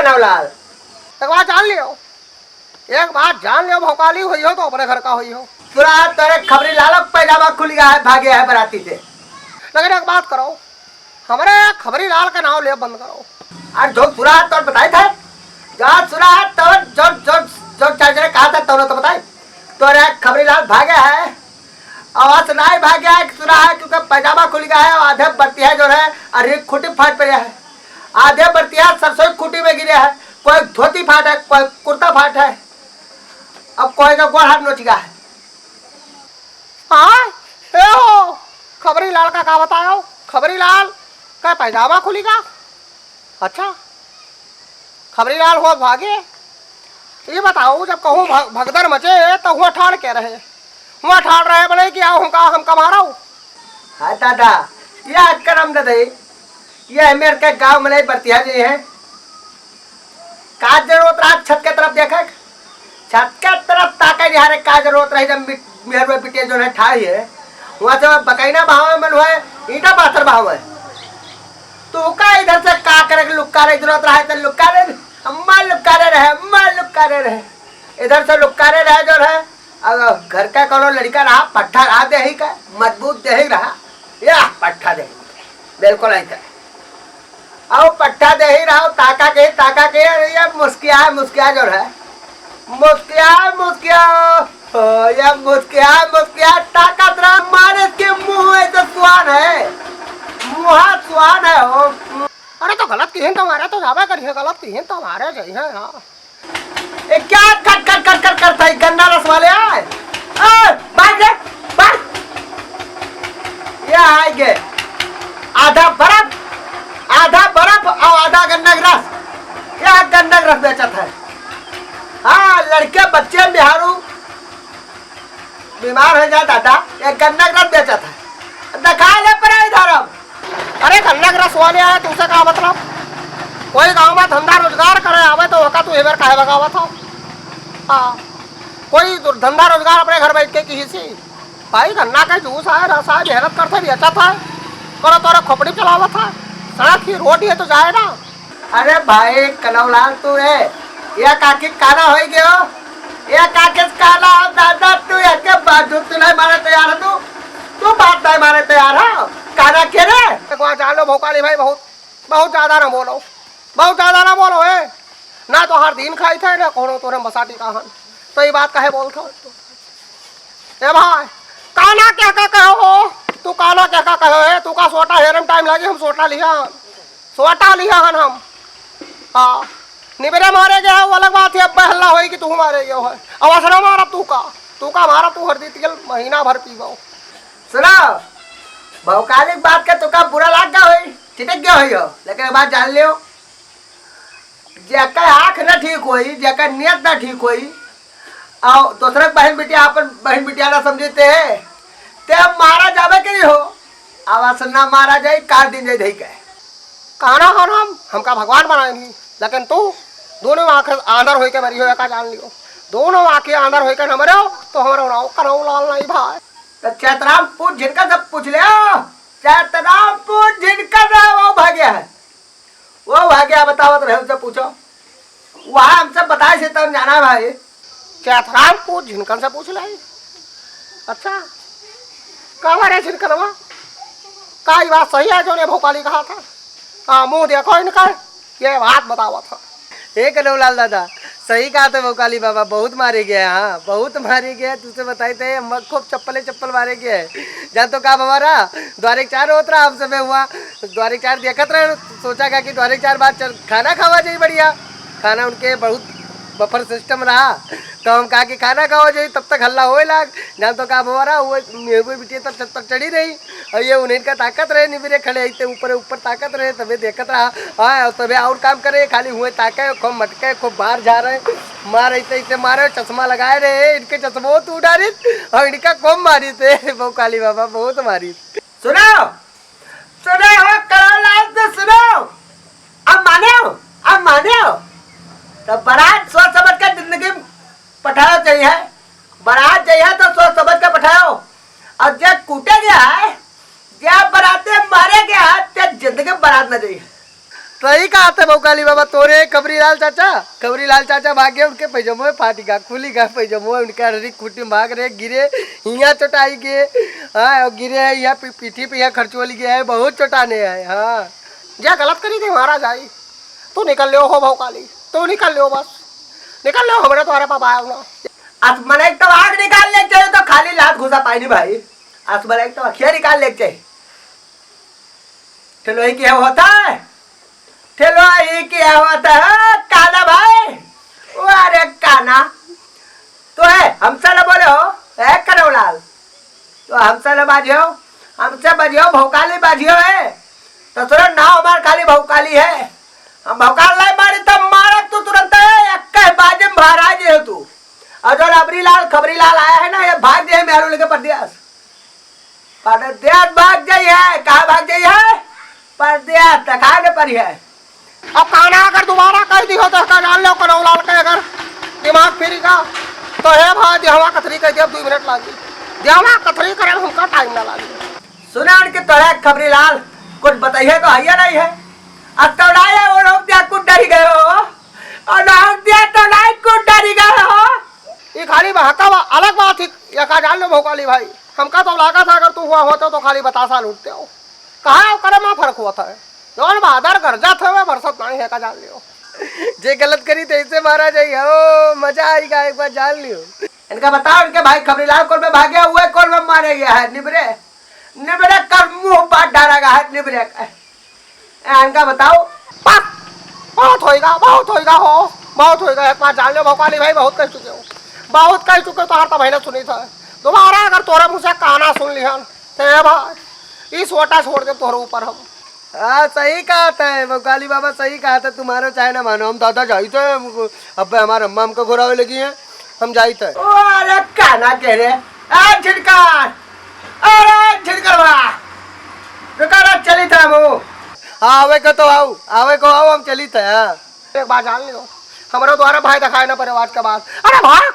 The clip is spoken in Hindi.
कनौलाल, एक बात जान लियो, एक बात जान लियो, भौकाली हुई हो तो अपने घर का हुई हो। पूरा तेरे खबरी लाल पैजामा खुल गया है, भागे है बराती से। लेकिन एक बात करो, हमारे खबरी लाल का नाम ले बंद करो। और जो सुरा तो बताए थे, जहाँ सुरा तो जो जो जो चाचा ने कहा था तो बताए। तोरे खबरी लाल भागे है, आवाज नहीं भागे है, सुना है क्योंकि पैजामा खुल गया है, आधे बर्तिया जो है अरे खुटी फाट पड़े है, आधे बर्तिया सरसों खुटी में गिरे है, कोई धोती फाट है, कोई कुर्ता फाट है, अब कोई का गोड़ हाथ नोच गया है। हाँ खबरी लाल का बताओ, खबरी लाल का पैजामा खुलेगा। अच्छा खबरी लाल हो भागे, ये बताओ जब कहूँ भगदड़ मचे तो हुआ ठाड़ के रहे, हुआ ठाड़ रहे बोले कि आओ हम कमा रहा हूँ। हाँ दादा, यह करम दादा, ये मेरे के गांव में नहीं बरतिया जी है, का जरूरत रहा छत के तरफ देखे, छत के तरफ ताके निहारे का जरूरत रही जब मेहर पिटे जो है ठाड़ी है, वहाँ से बकैना भाव में है, ईटा पाथर भाव है, तो का इधर से का करे लुक्का रहे जरूरत रहा तो लुक्का रहे, अम्मा लुक्का रहे, अम्मा लुक्का रहे, इधर से लुक्का रहे जो है। अगर घर का कोनो लड़का रहा पट्ठा रहा दे ही का मजबूत दे ही रहा, या पट्ठा दे बिल्कुल ऐसा, और पट्ठा दे ही रहा ताका के ये मुस्किया जो है, मुस्किया ये मुस्किया ताकत रहा मारे के मुंह ऐसा सुहान है, मुहा सुहान है हो। अरे तो गलत की तो हमारे तो जावे करिए, गलत की तो हमारे चाहिए। हाँ ये क्या कर करता है गन्ना रस वाले आए, ये आएंगे आधा बर्फ और आधा गन्ना रस, यह गन्ना रस बेचा था। हाँ लड़के बच्चे बिहारू बीमार हो जाता था, ये गन्ना रस बेचा था, दिखा ले पर इधर। अरे गन्ना रस वाले आए तुमसे क्या मतलब, कोई गांव में धंधा रोजगार करे आवे तो वका तू एबर काहे बगावत हो। हाँ कोई धंधा रोजगार अपने घर बैठ के किसी से भाई गन्ना का जूस है, रस है, मेहनत करते बेचा था, करो तोरा खोपड़ी चलावा था, सड़क की रोड है तो जाए ना। अरे भाई कनौलाल तू है, यह काकी काना हो गयो, यह काके काना दादा तू एक बात तू नहीं मारे तैयार है, तू बात नहीं मारे तैयार है, काना के रे एक बार जान लो भोकाली भाई, बहुत ज्यादा ना बोलो, बहुत ज्यादा ना बोलो है ना, तो हर दिन खाई थे ना कोनो तोरे मसाटी कहन, तो ये बात कहे बोलता ए भाई काना क्या कहो हो, तू काना क्या कहो है, तू का सोटा हेरम टाइम लगे, हम सोटा लिया हन हम। हाँ निबरे मारे गया वो अलग बात है, अब हल्ला होई कि तू मारे गया है, अवसर मारा तू का मारा, तू हर दी तेल महीना भर पीबो। सुना भौकाली बात का तुका बुरा लग गया होई, ठिठक गया होई हो, लेकिन बात जान लियो जेकर आँख न ठीक होई, जेकर नियत न ठीक होई, और दूसरे बहन बिटिया अपन बहन बिटिया ना समझते है ते मारा जावे के नहीं हो, आवाज ना मारा जाए कार दिन जाए धई के कहना हमका भगवान बनाए नहीं, लेकिन तू दोनों आँख आंधर होई के मरी हो, का जान लियो, दोनों आँखें आंधर होई के न मरो तो हमारा नाव कनौ लाल नहीं भाई। तो चैतराम पूछ जिनका सब पूछ ले, चैतराम पूछ जिनका ना वो भाग्य है, वो भाग्य बतावत रहे उनसे पूछो, वहाँ हमसे बताए से तब जाना भाई। चैतराम पूछ झिनकन से पूछ ले। अच्छा कहा रे झिनकनवा, का बात सही है जो ने भोकाली कहा था। हाँ मुँह देखो इनका, ये बात बतावा था। एक कनौलाल दादा सही कहा था, भोकाली बाबा बहुत मारे गए, हाँ बहुत मारे गए, तुझसे बताए थे खूब चप्पल मारे गए, जान तो काम हमारा द्वारे 4 होता रहा, हम समय हुआ द्वारे 4 देखत रहे, सोचा कि द्वारे 4 बाद खाना खावा चाहिए बढ़िया, खाना उनके बहुत बफर सिस्टम रहा, तो हम कहा कि खाना खाओ जाइए, तब तक हल्ला होए लाग, जान तो काम हमारा वो बिटिया तब छत पर चढ़ी रही, और ये उन्हें का ताकत रहे निबरे खड़े आते ऊपर ताकत रहे, तबे देखत रहा। हाँ तबे और काम करे, खाली हुए ताके खूब मटके खूब बाहर जा रहे, मार ऐसे मारे, चश्मा लगाए रहे, इनके चश्मो तू डाली और इनका खूब मारी थे भौकाली बाबा, बहुत मारी। सुनो हो कनौलाल तो सुनो, अब माने हो तो बारात सोच समझ कर जिंदगी पठाओ चाहिए, बारात चाहिए तो सोच समझ कर पठाओ, और जब कूटे गया है, जब बराते मारे गया है, तब जिंदगी बारात न चाहिए। सही कहा था भौकाली बाबा तोरे खबरीलाल चाचा भागे उनके पैजामो में फाटी गा खुली गा पैजामो उनके हरी खुटी भाग रहे गिरे यहाँ चोटाई गए हाँ और गिरे है यहाँ पीठी पे यहाँ खर्चोली गया है बहुत चोटाने है हाँ जा गलत करी थी महाराज आई तू निकल लियो हो भौकाली तू निकल लियो बस निकल लियो हमारे तुम्हारे पास आया ना आसमान एक तो आग निकाल ले चाहिए तो खाली लात घुसा पाई नहीं भाई आसमान एक तो अखिया निकाल ले चाहिए चलो ही क्या होता है चलो ये क्या होता है काना भाई अरे काना तो है हमसे न बोले हो है कनौलाल तो हमसे न बाजियो हमसे बाजियो भौकाली बाजियो है तो सुनो ना हमार खाली भौकाली है हम भौकाल नहीं मारी तब मारा तू तुरंत है एक बाजे में महाराज है तू और जो खबरी लाल आया है ना ये भाग जाए मेरे लेके परदेस भाग जाई है कहाँ भाग जाई है परदेस तकाने पर है अब खाना अगर दोबारा कर दी हो तो जान लो कनौलाल के अगर दिमाग फिरी का तो है भाई देहवा कथरी कह दिया 2 मिनट लागी देहवा कथरी करे हमका टाइम ना लागी सुना उनके तो है खबरी लाल कुछ बताइए तो है नहीं है अब तो नहीं है वो लोग दिया कुछ डरी गए हो और नाम दिया तो नहीं कुछ डरी गए हो ये खाली बहका अलग बात थी या का जान लो भौकाली भाई हमका तो लगा था अगर तू हुआ होता तो खाली बतासा लूटते हो कहा करे में फर्क हुआ था जौन बहादुर गर्जा थे वे बरसत नहीं है का जान लियो जे गलत करी तो ऐसे मारा जाइए ओ मजा आएगा एक बार जान लियो इनका बताओ इनके भाई खबरीलाल कौन में भागे हुए कौन में मारे गया है निबरे निबरे कर मुंह बात डालेगा है निबरे इनका बताओ बहुत होएगा हो बहुत होएगा एक बार जान लो भौकाली भाई बहुत कह चुके हो बहुत कह चुके तो हर बहने सुनी था दोबारा अगर तोरे मुँह से कहना सुन लिहन तो भाई इस वोटा छोड़ दे तोहरे ऊपर हम हाँ सही कहा था भौकाली बाबा सही कहा था तुम्हारा चाहे ना मानो हम दादा जाई थे अब हमारे अम्मा हमको घुरावे लगी हैं हम जाई थे अरे काना कह रहे झिड़कार अरे झिड़कर बा चली था हम हाँ आवे को तो आओ हम चली थे एक बार जान लियो हमारे द्वारा भाई दिखाए ना परिवार के बाद अरे भाई